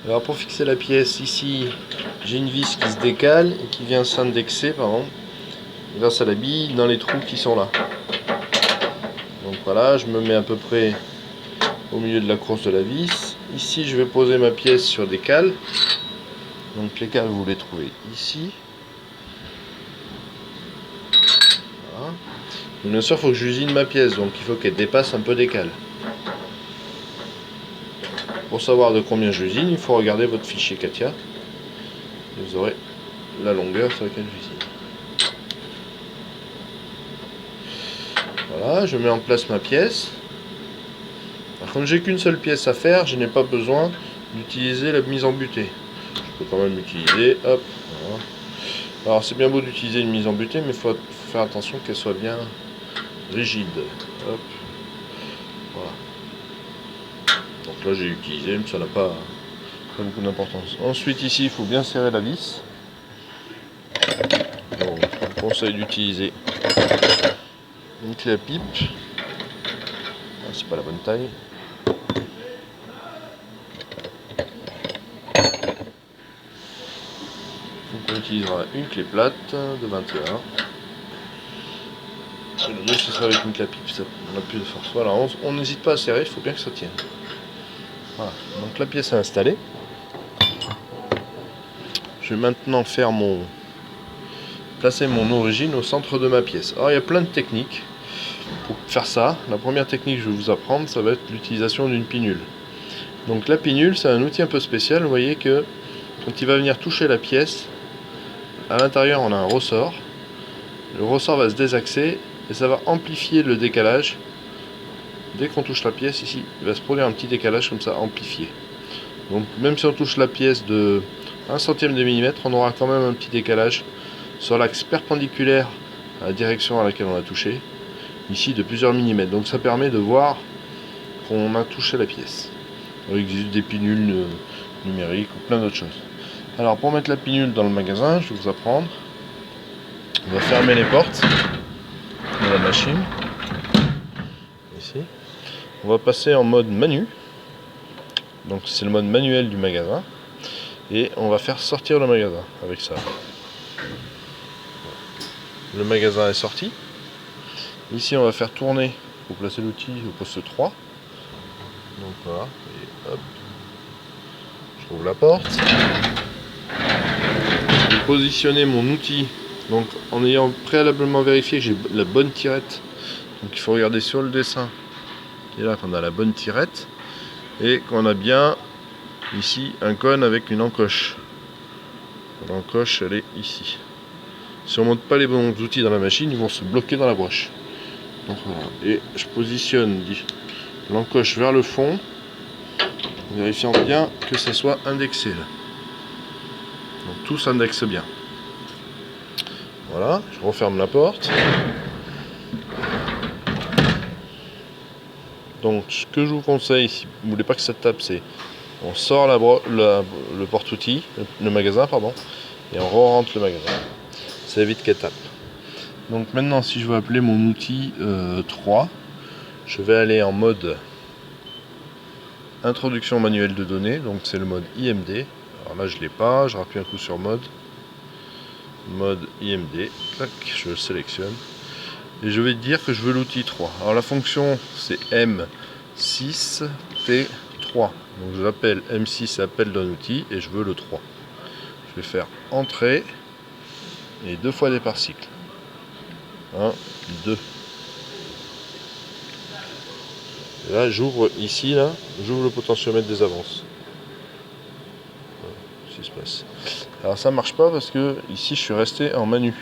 Alors pour fixer la pièce, ici j'ai une vis qui se décale et qui vient s'indexer grâce à la bille dans les trous qui sont là. Donc voilà, je me mets à peu près au milieu de la crosse de la vis. Ici je vais poser ma pièce sur des cales. Donc les cales vous les trouvez ici. Voilà. Bien sûr il faut que j'usine ma pièce, donc il faut qu'elle dépasse un peu des cales. Pour savoir de combien j'usine, il faut regarder votre fichier CATIA. Et vous aurez la longueur sur laquelle j'usine. Voilà, je mets en place ma pièce. Alors, comme j'ai qu'une seule pièce à faire, je n'ai pas besoin d'utiliser la mise en butée. Je peux quand même l'utiliser, hop, voilà. Alors c'est bien beau d'utiliser une mise en butée, mais il faut faire attention qu'elle soit bien rigide. Hop, voilà. Donc là j'ai utilisé, mais ça n'a pas beaucoup d'importance. Ensuite ici, il faut bien serrer la vis. Donc, je vous conseille d'utiliser une clé à pipe. Ah, c'est pas la bonne taille. Donc on utilisera une clé plate de 21. Le mieux ce sera avec une clé à pipe, ça on a plus de force. Voilà, on n'hésite pas à serrer, il faut bien que ça tienne. Voilà, donc la pièce est installée. Je vais maintenant placer mon origine au centre de ma pièce. Alors il y a plein de techniques pour faire ça. La première technique que je vais vous apprendre, ça va être l'utilisation d'une pinule. Donc la pinule, c'est un outil un peu spécial. Vous voyez que quand il va venir toucher la pièce, à l'intérieur on a un ressort. Le ressort va se désaxer et ça va amplifier le décalage. Dès qu'on touche la pièce ici, il va se produire un petit décalage comme ça, amplifié. Donc même si on touche la pièce de 1 centième de millimètre, on aura quand même un petit décalage sur l'axe perpendiculaire à la direction à laquelle on a touché, ici de plusieurs millimètres. Donc ça permet de voir qu'on a touché la pièce. Il existe des pinules numériques ou plein d'autres choses. Alors pour mettre la pinule dans le magasin, je vais vous apprendre. On va fermer les portes de la machine. Ici. On va passer en mode manu. Donc c'est le mode manuel du magasin. Et on va faire sortir le magasin avec ça. Le magasin est sorti. Ici on va faire tourner pour placer l'outil au poste 3. Donc voilà. Et hop. Je trouve la porte. Je vais positionner mon outil. Donc en ayant préalablement vérifié que j'ai la bonne tirette. Donc il faut regarder sur le dessin. Et là qu'on a la bonne tirette. Et qu'on a bien ici un cône avec une encoche. L'encoche elle est ici. Si on ne monte pas les bons outils dans la machine, ils vont se bloquer dans la broche. Donc voilà. Et je positionne l'encoche vers le fond, vérifiant bien que ça soit indexé là. Donc tout s'indexe bien. Voilà, je referme la porte. Donc ce que je vous conseille, si vous ne voulez pas que ça tape, c'est on sort le porte-outil, le magasin pardon, et on re-rentre le magasin. Ça évite qu'elle tape. Donc maintenant si je veux appeler mon outil 3, je vais aller en mode introduction manuelle de données, donc c'est le mode IMD. Alors là je l'ai pas, je rappuie un coup sur mode IMD, tac, je le sélectionne et je vais dire que je veux l'outil 3. Alors la fonction c'est M6T3, donc je l'appelle M6 appel d'un outil et je veux le 3. Je vais faire entrée et 2 fois départ cycle. 1, 2. Et là j'ouvre ici, là, j'ouvre le potentiomètre des avances. Voilà ce qui se passe. Alors ça marche pas parce que ici je suis resté en manu.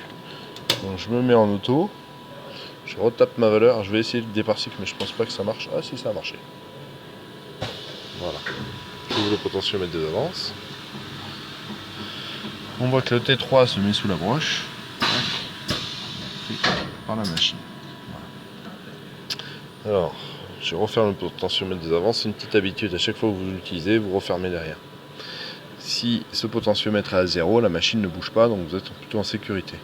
Donc je me mets en auto, je retape ma valeur, je vais essayer le départ cycle mais je pense pas que ça marche. Ah si, ça a marché. Voilà. J'ouvre le potentiomètre des avances. On voit que le T3 se met sous la broche. Par la machine. Voilà. Alors, je referme le potentiomètre des avances. C'est une petite habitude. À chaque fois que vous l'utilisez, vous refermez derrière. Si ce potentiomètre est à 0, la machine ne bouge pas, donc vous êtes plutôt en sécurité.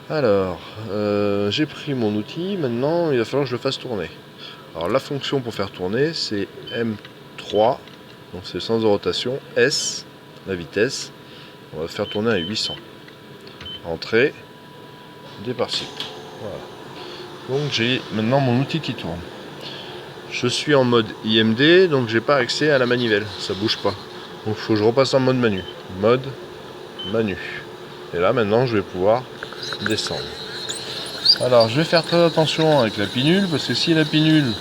Alors, j'ai pris mon outil. Maintenant, il va falloir que je le fasse tourner. Alors, la fonction pour faire tourner, c'est M3 Donc c'est le sens de rotation. S, la vitesse. On va faire tourner à 800. Entrée, départ cycle. Voilà. Donc j'ai maintenant mon outil qui tourne. Je suis en mode IMD, donc j'ai pas accès à la manivelle, ça bouge pas. Donc il faut que je repasse en mode manu. Mode manu. Et là maintenant je vais pouvoir descendre. Alors je vais faire très attention avec la pinule, parce que si la pinule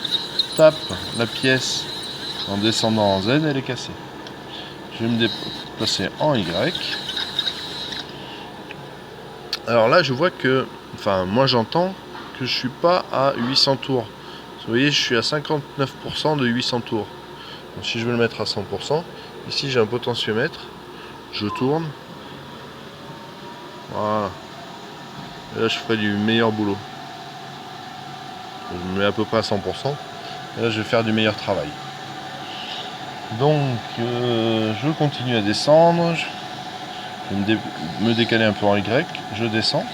tape la pièce en descendant en Z, elle est cassée. Je vais me déplacer en Y. Alors là je vois que, enfin moi j'entends que je suis pas à 800 tours. Vous voyez, je suis à 59% de 800 tours. Donc si je veux le mettre à 100%, ici j'ai un potentiomètre, je tourne. Voilà. Et là je ferai du meilleur boulot. Je me mets à peu près à 100%. Et là je vais faire du meilleur travail. Donc je continue à descendre. Je vais me décaler un peu en Y. Je descends.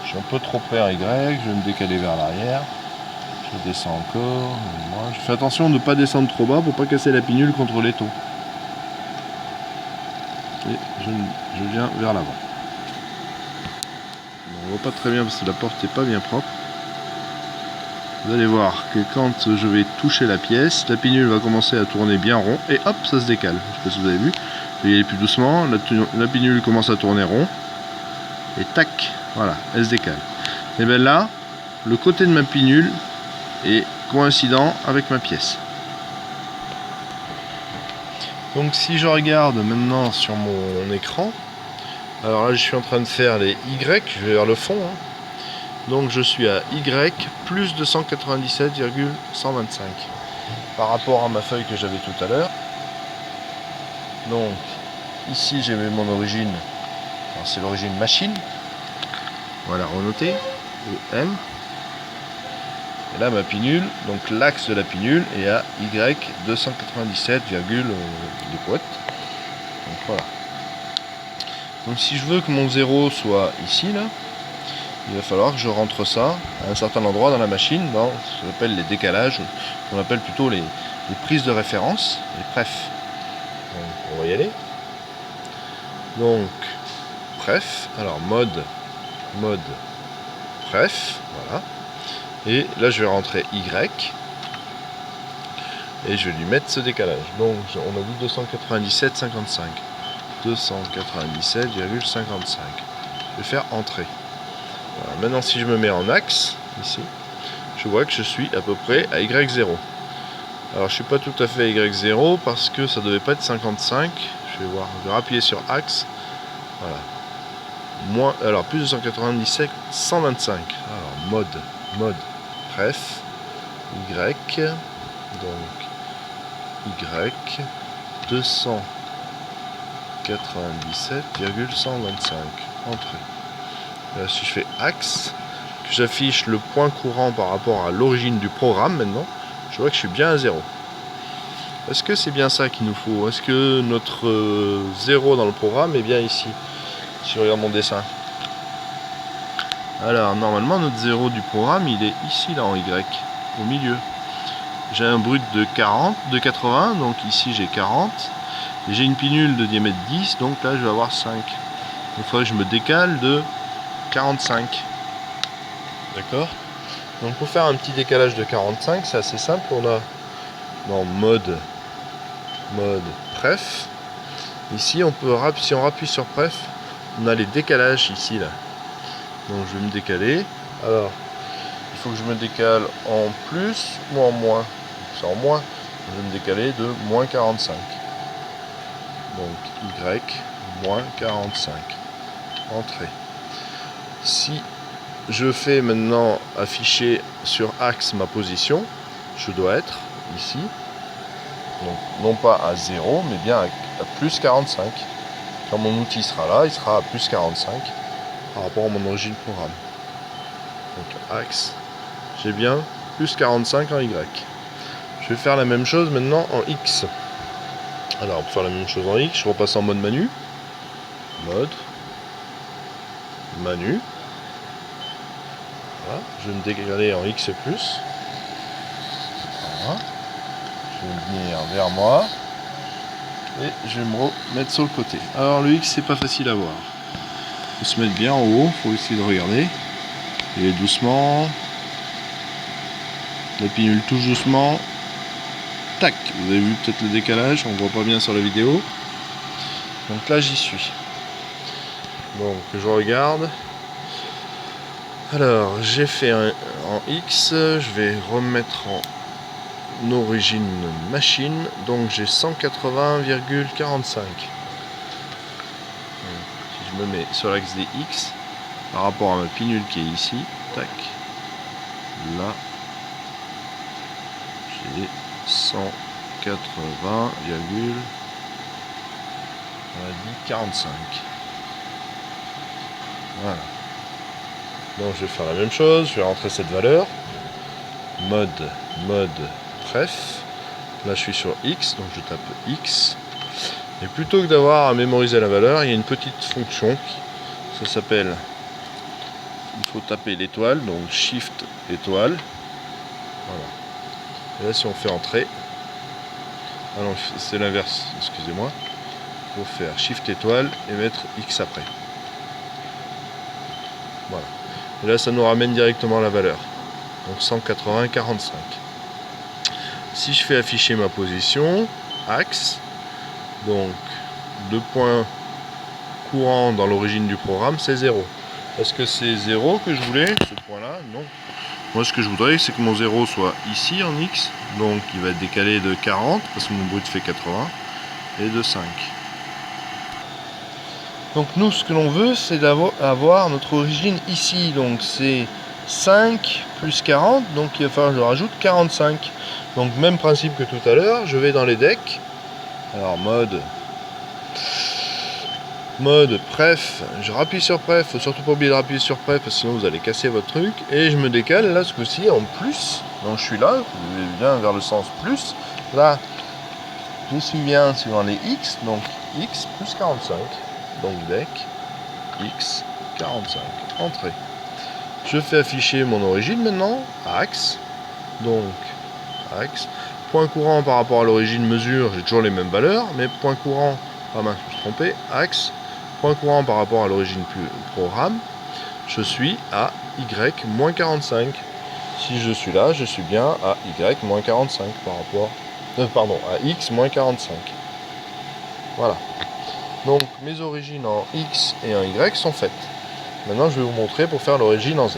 Je suis un peu trop près en Y, je vais me décaler vers l'arrière. Je descends encore. Je fais attention de ne pas descendre trop bas pour ne pas casser la pinule contre les taux. Et je viens vers l'avant. On ne voit pas très bien parce que la porte n'est pas bien propre. Vous allez voir que quand je vais toucher la pièce, la pinule va commencer à tourner bien rond et hop, ça se décale. Je ne sais pas si vous avez vu. Je vais y aller plus doucement. La pinule commence à tourner rond. Et tac, voilà, elle se décale. Et bien là, le côté de ma pinule est coïncident avec ma pièce. Donc si je regarde maintenant sur mon écran, alors là je suis en train de faire les Y, je vais vers le fond. Donc je suis à Y plus 297,125 par rapport à ma feuille que j'avais tout à l'heure. Donc ici j'ai mis mon origine, c'est l'origine machine. Voilà, renoté, EM. Et là ma pinule, donc l'axe de la pinule est à Y 297, des poètes. Donc voilà. Donc si je veux que mon 0 soit ici là, il va falloir que je rentre ça à un certain endroit dans la machine, dans ce qu'on appelle les décalages, qu'on appelle plutôt les prises de référence, les pref. Donc on va y aller. Donc pref, alors mode pref, voilà. Et là je vais rentrer Y et je vais lui mettre ce décalage. Donc on a dit 297,55. 297,55. Je vais faire entrée. Voilà. Maintenant si je me mets en axe, ici, je vois que je suis à peu près à Y0. Alors je suis pas tout à fait à Y0 parce que ça devait pas être 55. Je vais voir, je vais appuyer sur axe. Voilà. Alors plus de 197, 125. Alors mode pref, Y, donc Y 297,125. Entrée. Là, si je fais axe, que j'affiche le point courant par rapport à l'origine du programme maintenant, je vois que je suis bien à 0. Est-ce que c'est bien ça qu'il nous faut? Est-ce que notre 0 dans le programme est bien ici? Si je regarde mon dessin. Alors normalement notre 0 du programme il est ici là en Y, au milieu. J'ai un brut de 80, donc ici j'ai 40. Et j'ai une pinule de diamètre 10, donc là je vais avoir 5. Donc il faudrait que je me décale de 45. D'accord? Donc pour faire un petit décalage de 45, c'est assez simple. On a dans mode pref. Ici on peut, si on appuie sur pref, on a les décalages ici là. Donc je vais me décaler. Alors il faut que je me décale en plus ou en moins. C'est en moins. Je vais me décaler de moins 45. Donc Y moins 45. Entrée. Si je fais maintenant afficher sur axe ma position, je dois être ici. Donc non pas à 0, mais bien à plus 45. Quand mon outil sera là, il sera à plus 45 par rapport à mon origine programme. Donc axe, j'ai bien plus 45 en Y. Je vais faire la même chose maintenant en X. Alors pour faire la même chose en X, je repasse en mode manu. Manu. Voilà, je vais me décaler en X+. Voilà. Je vais venir vers moi et je vais me remettre sur le côté. Alors le X c'est pas facile à voir. Il faut se mettre bien en haut, il faut essayer de regarder. Et doucement. La pinule touche doucement. Tac, vous avez vu peut-être le décalage, on voit pas bien sur la vidéo. Donc là j'y suis. Donc je regarde. Alors j'ai fait en X, je vais remettre en origine machine, donc j'ai 180,45. Si je me mets sur l'axe des X par rapport à ma pinule qui est ici, tac, là j'ai 180,45. Voilà. Donc je vais faire la même chose, je vais rentrer cette valeur. Mode pref. Là je suis sur X, donc je tape X. Et plutôt que d'avoir à mémoriser la valeur, il y a une petite fonction. Ça s'appelle, il faut taper l'étoile, donc Shift étoile. Voilà. Et là si on fait entrer, ah non c'est l'inverse, excusez-moi. Il faut faire Shift étoile et mettre X après. Voilà. Et là ça nous ramène directement la valeur. Donc 180,45. Si je fais afficher ma position, axe, donc deux points courants dans l'origine du programme, c'est 0. Est-ce que c'est 0 que je voulais, ce point-là? Non. Moi ce que je voudrais, c'est que mon 0 soit ici en X, donc il va être décalé de 40, parce que mon brut fait 80, et de 5. Donc nous ce que l'on veut, c'est d'avoir notre origine ici, donc c'est 5 plus 40, donc il va falloir que je rajoute 45. Donc même principe que tout à l'heure, je vais dans les decks. Alors mode pref, je rappuie sur pref, faut surtout pas oublier de rappuyer sur pref parce que sinon vous allez casser votre truc. Et je me décale là ce coup-ci en plus. Donc je suis là, je vais bien vers le sens plus. Là, je suis bien suivant les X, donc X plus 45. Donc deck, X 45, entrée. Je fais afficher mon origine maintenant, axe, donc axe. Point courant par rapport à l'origine mesure, j'ai toujours les mêmes valeurs, mais point courant, ah mince, je me suis trompé, axe, point courant par rapport à l'origine programme, je suis à Y moins 45. Si je suis là, je suis bien à Y moins 45 par rapport, à X moins 45. Voilà. Donc mes origines en X et en Y sont faites. Maintenant je vais vous montrer pour faire l'origine en Z.